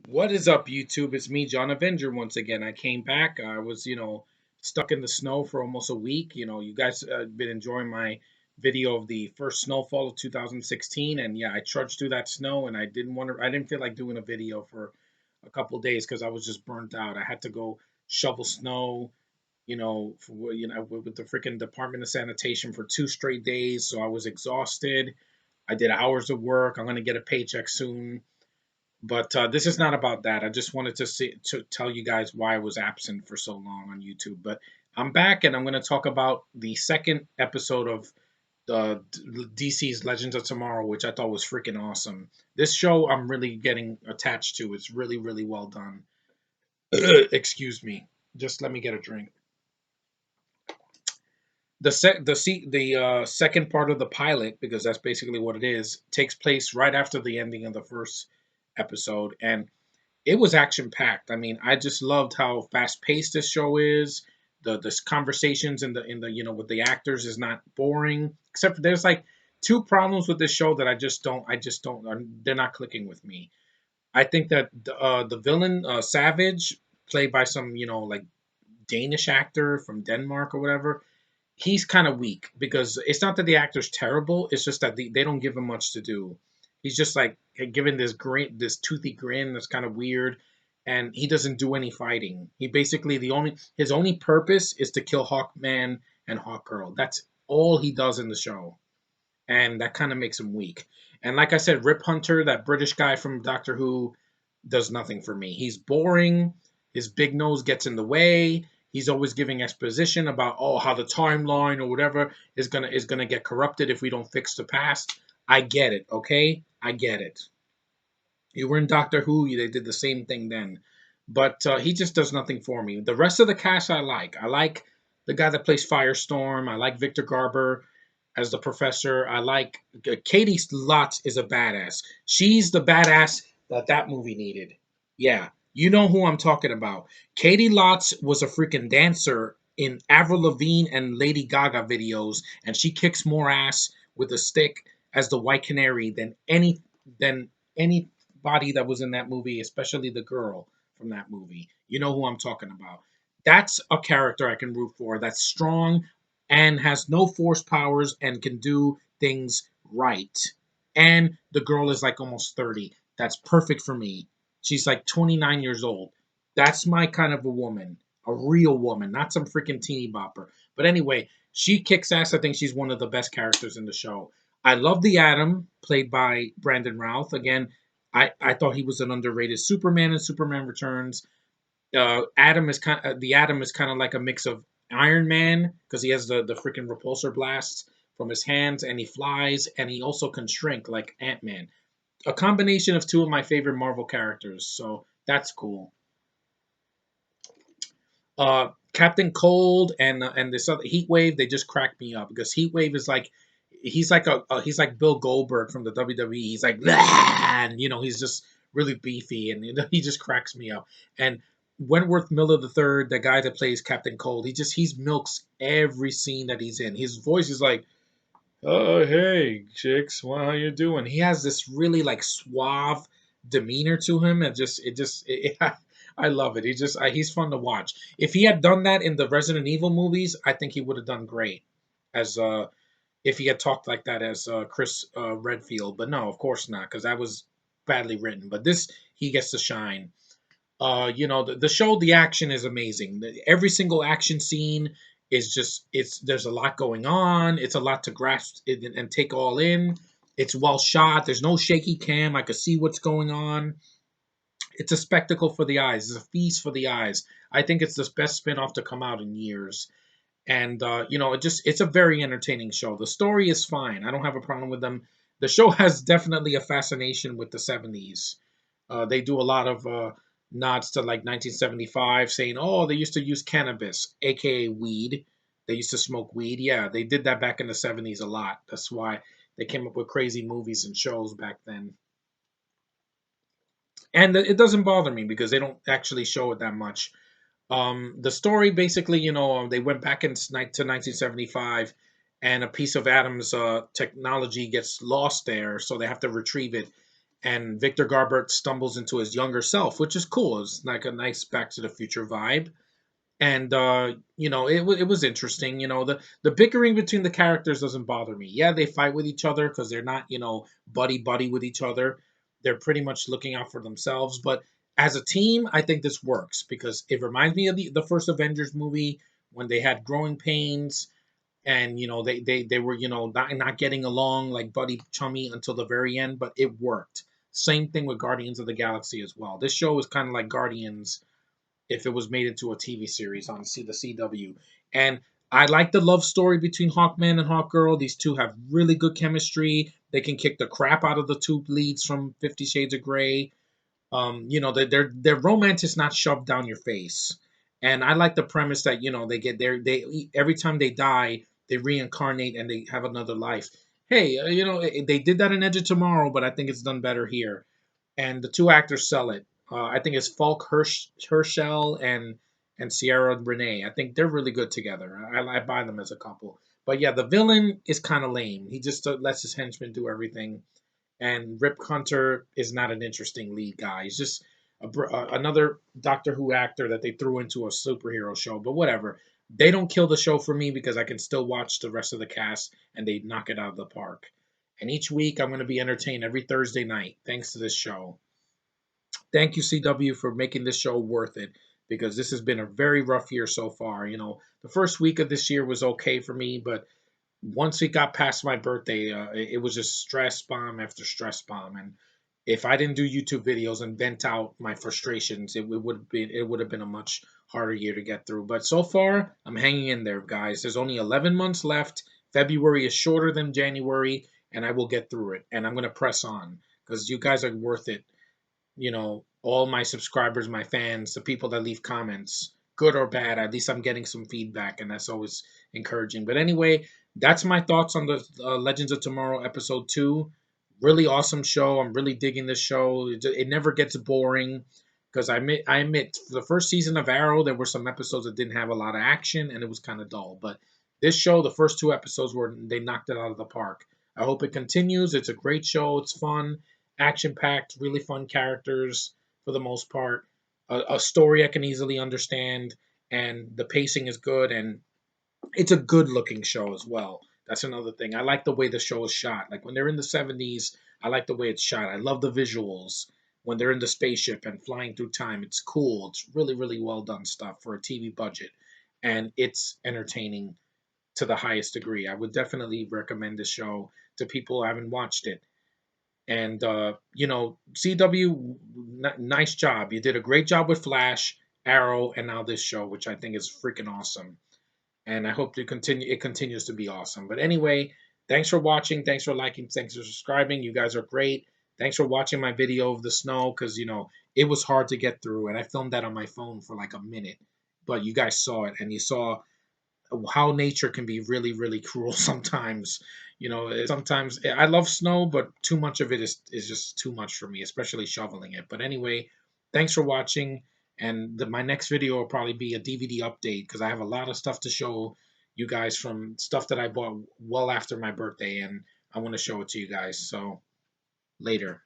What is up, YouTube? It's me, John Avenger, once again. I came back. I was, stuck in the snow for almost a week. You guys been enjoying my video of the first snowfall of 2016, and yeah, I trudged through that snow, and I didn't feel like doing a video for a couple days because I was just burnt out. I had to go shovel snow, with the freaking Department of Sanitation for 2 straight days, so I was exhausted. I did hours of work. I'm gonna get a paycheck soon, but this is not about that. I just wanted to tell you guys why I was absent for so long on YouTube. But I'm back, and I'm going to talk about the second episode of DC's Legends of Tomorrow, which I thought was freaking awesome. This show I'm really getting attached to. It's really, really well done. Excuse me. Just let me get a drink. The second part of the pilot, because that's basically what it is, takes place right after the ending of the first episode, and it was action packed. I mean, I just loved how fast paced this show is. The conversations in the with the actors is not boring. Except for there's like two problems with this show that they're not clicking with me. I think that the villain Savage, played by some like Danish actor from Denmark or whatever, he's kind of weak because it's not that the actor's terrible. It's just that they don't give him much to do. He's just like giving this toothy grin that's kind of weird, and he doesn't do any fighting. He basically the only his only purpose is to kill Hawkman and Hawkgirl. That's all he does in the show, and that kind of makes him weak. And like I said, Rip Hunter, that British guy from Doctor Who, does nothing for me. He's boring. His big nose gets in the way. He's always giving exposition about how the timeline or whatever is gonna get corrupted if we don't fix the past. I get it, okay? I get it. You were in Doctor Who, they did the same thing then, but he just does nothing for me. The rest of the cast I like. I like the guy that plays Firestorm. I like Victor Garber as the professor. I like Katie Lotz is a badass. She's the badass that movie needed. Yeah, you know who I'm talking about. Katie Lotz was a freaking dancer in Avril Lavigne and Lady Gaga videos, and she kicks more ass with a stick as the White Canary than anybody that was in that movie, especially the girl from that movie. You know who I'm talking about. That's a character I can root for. That's strong and has no force powers and can do things right. And the girl is like almost 30. That's perfect for me. She's like 29 years old. That's my kind of a woman. A real woman, not some freaking teeny bopper. But anyway, she kicks ass. I think she's one of the best characters in the show. I love the Atom, played by Brandon Routh. Again, I thought he was an underrated Superman in Superman Returns. The Atom is kind of like a mix of Iron Man because he has the freaking repulsor blasts from his hands, and he flies, and he also can shrink like Ant Man. A combination of two of my favorite Marvel characters, so that's cool. Captain Cold and this other Heat Wave, they just crack me up because Heat Wave is like he's like Bill Goldberg from the WWE. He's like, "Blah!" And he's just really beefy, and he just cracks me up. And Wentworth Miller the third, the guy that plays Captain Cold, he's milks every scene that he's in. His voice is like, "Oh, hey, chicks, well, how you doing?" He has this really like suave demeanor to him, and I love it. He's fun to watch. If he had done that in the Resident Evil movies, I think he would have done great as if he had talked like that as Chris Redfield. But no, of course not, because that was badly written. But this, he gets to shine. The show, the action is amazing. Every single action scene is just it's there's a lot going on. It's a lot to grasp and take all in. It's well shot. There's no shaky cam. I can see what's going on. It's a spectacle for the eyes. It's a feast for the eyes. I think it's the best spin-off to come out in years. And it's a very entertaining show. The story is fine. I don't have a problem with them. The show has definitely a fascination with the 70s. They do a lot of nods to like 1975, saying, "Oh, they used to use cannabis, aka weed. They used to smoke weed." Yeah, they did that back in the 70s a lot. That's why they came up with crazy movies and shows back then. And it doesn't bother me because they don't actually show it that much. The story basically, they went back to 1975, and a piece of Adam's technology gets lost there, so they have to retrieve it. and Victor Garber stumbles into his younger self, which is cool. It's like a nice Back to the Future vibe. And it was interesting. The bickering between the characters doesn't bother me. Yeah, they fight with each other because they're not buddy buddy with each other. They're pretty much looking out for themselves. But as a team, I think this works because it reminds me of the first Avengers movie when they had growing pains, and they were not getting along like buddy chummy until the very end, but it worked. Same thing with Guardians of the Galaxy as well. This show is kind of like Guardians if it was made into a TV series on the CW. And I like the love story between Hawkman and Hawkgirl. These two have really good chemistry. They can kick the crap out of the two leads from 50 Shades of Grey. Their romance is not shoved down your face. And I like the premise that they get there. They every time they die, they reincarnate and they have another life. Hey, they did that in Edge of Tomorrow, but I think it's done better here, and the two actors sell it. I think it's Falk Herschel and Sierra Renee. I think they're really good together. I buy them as a couple. But yeah, the villain is kind of lame. He just lets his henchmen do everything, and Rip Hunter is not an interesting lead guy. He's just another Doctor Who actor that they threw into a superhero show. But whatever. They don't kill the show for me because I can still watch the rest of the cast and they knock it out of the park. And each week I'm going to be entertained every Thursday night thanks to this show. Thank you, CW, for making this show worth it because this has been a very rough year so far. The first week of this year was okay for me, but once it got past my birthday, it was just stress bomb after stress bomb. And if I didn't do YouTube videos and vent out my frustrations, it would have been a much harder year to get through. But so far, I'm hanging in there, guys. There's only 11 months left. February is shorter than January, and I will get through it. And I'm gonna press on because you guys are worth it. All my subscribers, my fans, the people that leave comments, good or bad, at least I'm getting some feedback, and that's always encouraging. But anyway, that's my thoughts on the Legends of Tomorrow episode 2. Really awesome show. I'm really digging this show. It never gets boring because I admit, for the first season of Arrow, there were some episodes that didn't have a lot of action and it was kind of dull. But this show, the first two episodes were they knocked it out of the park. I hope it continues. It's a great show. It's fun, action packed, really fun characters for the most part. A story I can easily understand, and the pacing is good, and it's a good looking show as well. That's another thing. I like the way the show is shot. Like when they're in the 70s, I like the way it's shot. I love the visuals when they're in the spaceship and flying through time. It's cool. It's really, really well done stuff for a TV budget. And it's entertaining to the highest degree. I would definitely recommend this show to people who haven't watched it. And CW, nice job. You did a great job with Flash, Arrow, and now this show, which I think is freaking awesome. And I hope to continue. It continues to be awesome. But anyway, thanks for watching. Thanks for liking. Thanks for subscribing. You guys are great. Thanks for watching my video of the snow because it was hard to get through, and I filmed that on my phone for like a minute. But you guys saw it, and you saw how nature can be really, really cruel sometimes. Sometimes I love snow, but too much of it is just too much for me, especially shoveling it. But anyway, thanks for watching. And my next video will probably be a DVD update because I have a lot of stuff to show you guys from stuff that I bought well after my birthday, and I want to show it to you guys. So later.